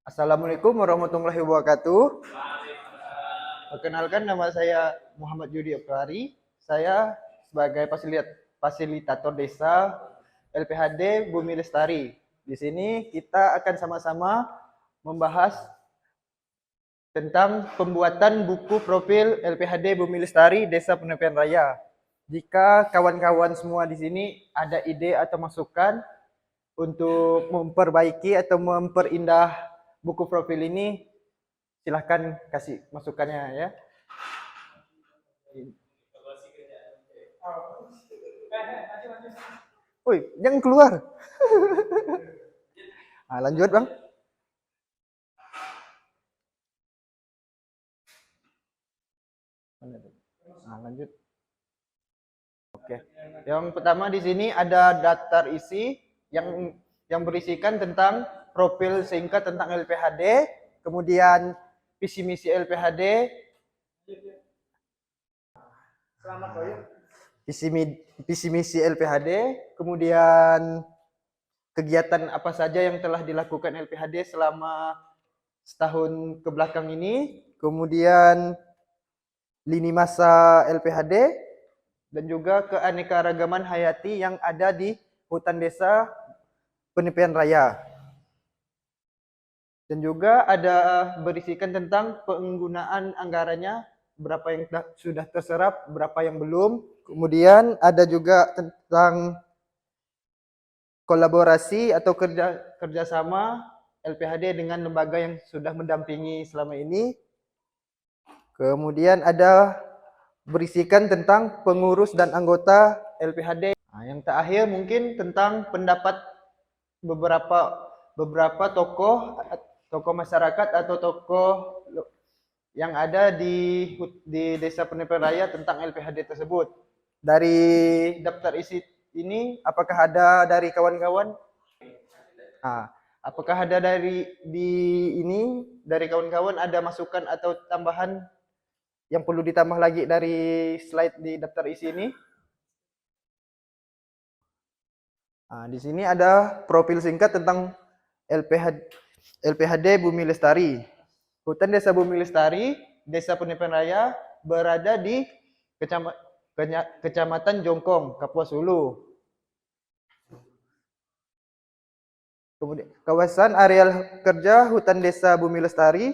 Assalamualaikum warahmatullahi wabarakatuh. Perkenalkan, nama saya Muhammad Yudi Oklari. Saya sebagai fasilitator desa LPHD Bumi Lestari. Di sini kita akan sama-sama membahas tentang pembuatan buku profil LPHD Bumi Lestari Desa Penepian Raya. Jika kawan-kawan semua di sini ada ide atau masukan untuk memperbaiki atau memperindah buku profil ini, silahkan kasih masukannya ya. Woi, jangan keluar. Nah, lanjut bang. Nah, lanjut. Oke. Yang pertama di sini ada daftar isi yang berisikan tentang profil singkat tentang LPHD, kemudian visi misi LPHD, visi misi LPHD, kemudian kegiatan apa saja yang telah dilakukan LPHD selama setahun ke belakang ini, kemudian lini masa LPHD, dan juga keanekaragaman hayati yang ada di hutan desa Penepian Raya. Dan juga ada berisikan tentang penggunaan anggarannya, berapa yang sudah terserap, berapa yang belum. Kemudian ada juga tentang kolaborasi atau kerjasama LPHD dengan lembaga yang sudah mendampingi selama ini. Kemudian ada berisikan tentang pengurus dan anggota LPHD. Nah, yang terakhir mungkin tentang pendapat beberapa tokoh masyarakat atau tokoh yang ada di Desa Penepian Raya tentang LPHD tersebut. Dari daftar isi ini, apakah ada dari kawan-kawan? Nah, apakah ada dari kawan-kawan ada masukan atau tambahan yang perlu ditambah lagi dari slide di daftar isi ini? Nah, di sini ada profil singkat tentang LPHD Bumi Lestari. Hutan Desa Bumi Lestari, Desa Penepian Raya, berada di Kecamatan Jongkong, Kapuas Hulu. Kemudian kawasan areal kerja Hutan Desa Bumi Lestari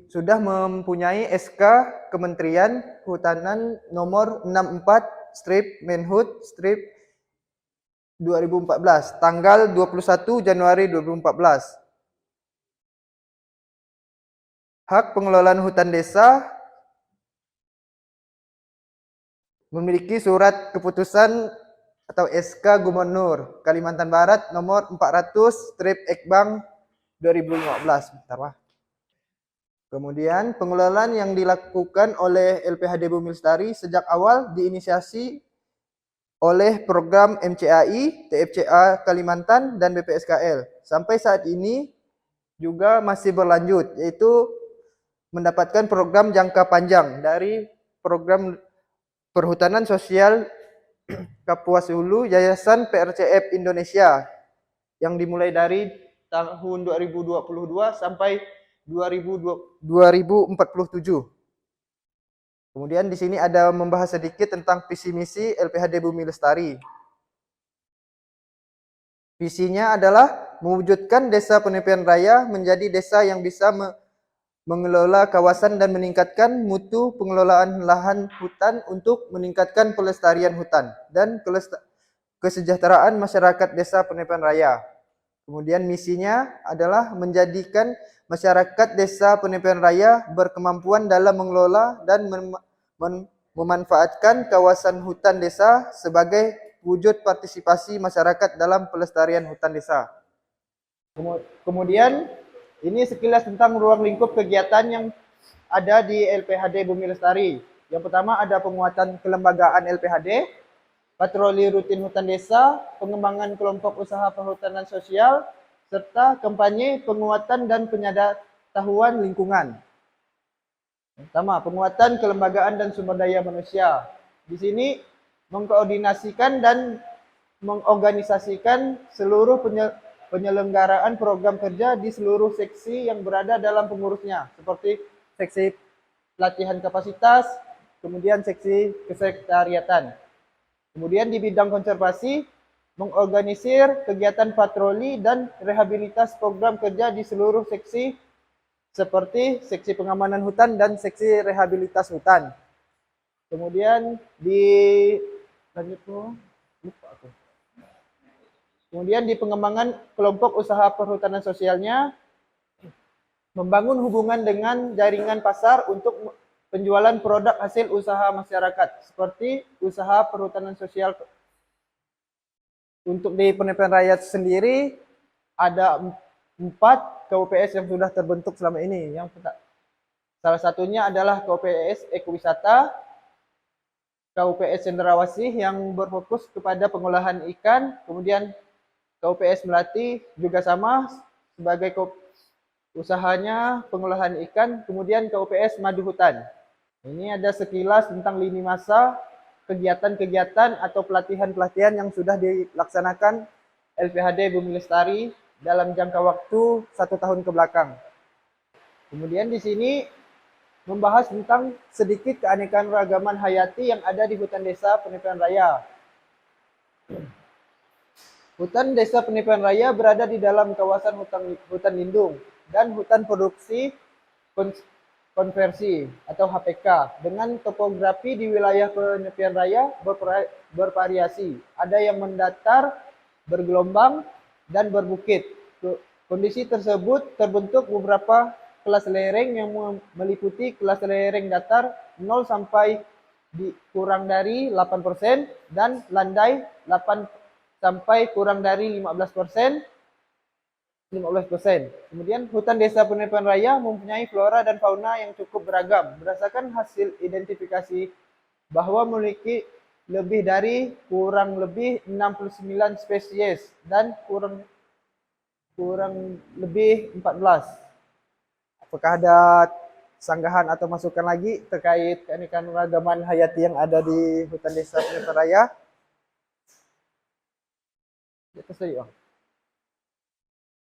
sudah mempunyai SK Kementerian Kehutanan nomor 64/Menhut/2014 tanggal 21 Januari 2014. Hak pengelolaan hutan desa memiliki surat keputusan atau SK Gubernur Kalimantan Barat nomor 400/Ekbang 2015. Bentar, Pak. Kemudian pengelolaan yang dilakukan oleh LPHD Bumi Lestari sejak awal diinisiasi oleh program MCAI, TFCA Kalimantan, dan BPSKL. Sampai saat ini juga masih berlanjut, yaitu mendapatkan program jangka panjang dari program Perhutanan Sosial Kapuas Hulu Yayasan PRCF Indonesia yang dimulai dari tahun 2022 sampai 2047. Kemudian di sini ada membahas sedikit tentang visi misi LPHD Bumi Lestari. Visinya adalah mewujudkan Desa Penepian Raya menjadi desa yang bisa mengelola kawasan dan meningkatkan mutu pengelolaan lahan hutan untuk meningkatkan pelestarian hutan dan kesejahteraan masyarakat Desa Penepian Raya. Kemudian misinya adalah menjadikan masyarakat Desa Penepian Raya berkemampuan dalam mengelola dan memanfaatkan kawasan hutan desa sebagai wujud partisipasi masyarakat dalam pelestarian hutan desa. Kemudian ini sekilas tentang ruang lingkup kegiatan yang ada di LPHD Bumi Lestari. Yang pertama ada penguatan kelembagaan LPHD, patroli rutin hutan desa, pengembangan kelompok usaha perhutanan sosial, serta kampanye penguatan dan penyadaran lingkungan. Pertama, penguatan kelembagaan dan sumber daya manusia. Di sini mengkoordinasikan dan mengorganisasikan seluruh penyelenggaraan program kerja di seluruh seksi yang berada dalam pengurusnya, seperti seksi pelatihan kapasitas, kemudian seksi kesekretariatan. Kemudian di bidang konservasi, mengorganisir kegiatan patroli dan rehabilitas program kerja di seluruh seksi, seperti seksi pengamanan hutan dan seksi rehabilitas hutan. Kemudian Kemudian di pengembangan kelompok usaha perhutanan sosialnya, membangun hubungan dengan jaringan pasar untuk penjualan produk hasil usaha masyarakat, seperti usaha perhutanan sosial. Untuk di Penyepian Raya sendiri, ada 4 KUPS yang sudah terbentuk selama ini. Salah satunya adalah KUPS Ekowisata, KUPS Cendrawasih yang berfokus kepada pengolahan ikan, kemudian KUPS Melati juga sama sebagai usahanya pengolahan ikan, kemudian KUPS Madu Hutan. Ini ada sekilas tentang lini masa, kegiatan-kegiatan atau pelatihan-pelatihan yang sudah dilaksanakan LPHD Bumi Lestari dalam jangka waktu 1 tahun ke belakang. Kemudian di sini membahas tentang sedikit keanekaragaman hayati yang ada di hutan desa Penyepian Raya. Hutan desa Penyepian Raya berada di dalam kawasan hutan lindung dan hutan produksi konversi atau HPK dengan topografi di wilayah Penyepian Raya bervariasi. Ada yang mendatar, bergelombang, dan berbukit. Kondisi tersebut terbentuk beberapa kelas lereng yang meliputi kelas lereng datar 0 sampai kurang dari 8% dan landai 8 sampai kurang dari 15%. Kemudian hutan desa Penyepian Raya mempunyai flora dan fauna yang cukup beragam. Berdasarkan hasil identifikasi bahwa memiliki lebih dari kurang lebih 69 spesies dan kurang lebih 14. Apakah ada sanggahan atau masukan lagi terkait keanekaragaman hayati yang ada di hutan desa Penyepian Raya?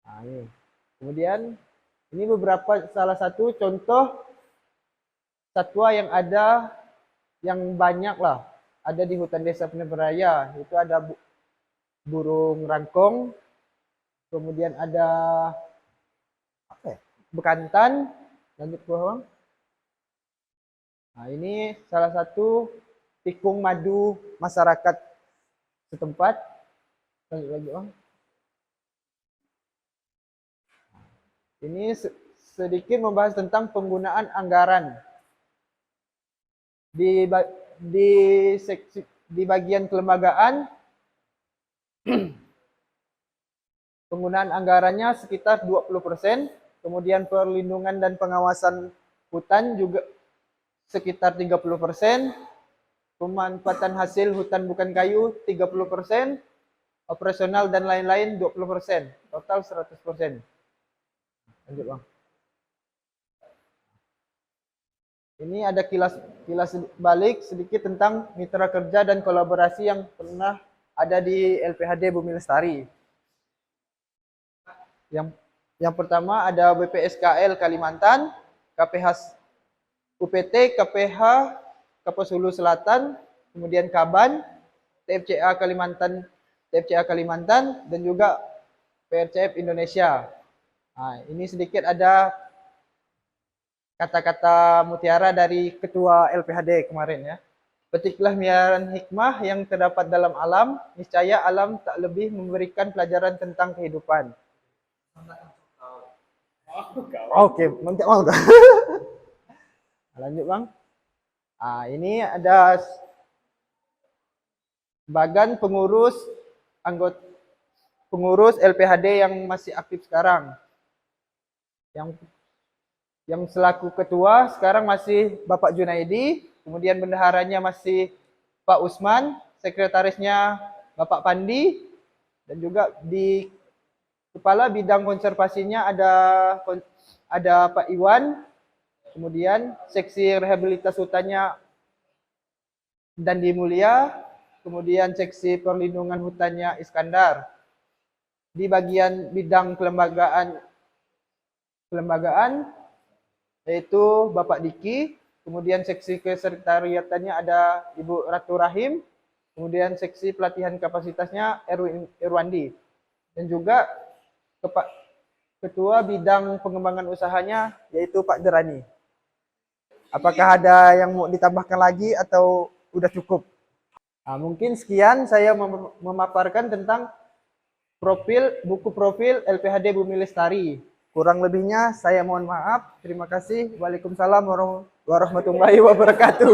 Nah, ini. Kemudian ini salah satu contoh satwa yang ada, yang banyak lah ada di hutan desa Penyepian Raya. Itu ada burung rangkong, kemudian ada bekantan, lanjut ke bawah. Nah, ini salah satu tikung madu masyarakat setempat. Lanjut lagi, Bang. Ini sedikit membahas tentang penggunaan anggaran. Di bagian kelembagaan, penggunaan anggarannya sekitar 20%, kemudian perlindungan dan pengawasan hutan juga sekitar 30%, pemanfaatan hasil hutan bukan kayu 30%, operasional dan lain-lain 20%, total 100%. Lanjut, Bang. Ini ada kilas balik sedikit tentang mitra kerja dan kolaborasi yang pernah ada di LPHD Bumi Lestari. Yang pertama ada BPSKL Kalimantan, KPH UPT, KPH Kapuas Hulu Selatan, kemudian Kaban, TFCA Kalimantan, dan juga PRCF Indonesia. Nah, ini sedikit ada kata-kata mutiara dari ketua LPHD kemarin ya. Petiklah miaran hikmah yang terdapat dalam alam, niscaya alam tak lebih memberikan pelajaran tentang kehidupan. Oke, mantap mau. Lanjut, Bang. Nah, ini ada bagan pengurus LPHD yang masih aktif sekarang. Yang selaku ketua sekarang masih Bapak Junaidi, kemudian bendaharanya masih Pak Usman, sekretarisnya Bapak Pandi, dan juga di kepala bidang konservasinya ada Pak Iwan, kemudian seksi rehabilitas hutannya Dandi Mulia, kemudian seksi perlindungan hutannya Iskandar. Di bagian bidang kelembagaan yaitu Bapak Diki, kemudian seksi kesekretariatannya ada Ibu Ratu Rahim, kemudian seksi pelatihan kapasitasnya Irwandi, dan juga ketua bidang pengembangan usahanya yaitu Pak Derani. Apakah ada yang mau ditambahkan lagi atau udah cukup? Nah, mungkin sekian saya memaparkan tentang buku profil LPHD Bumi Lestari. Kurang lebihnya saya mohon maaf. Terima kasih. Waalaikumsalam warahmatullahi wabarakatuh.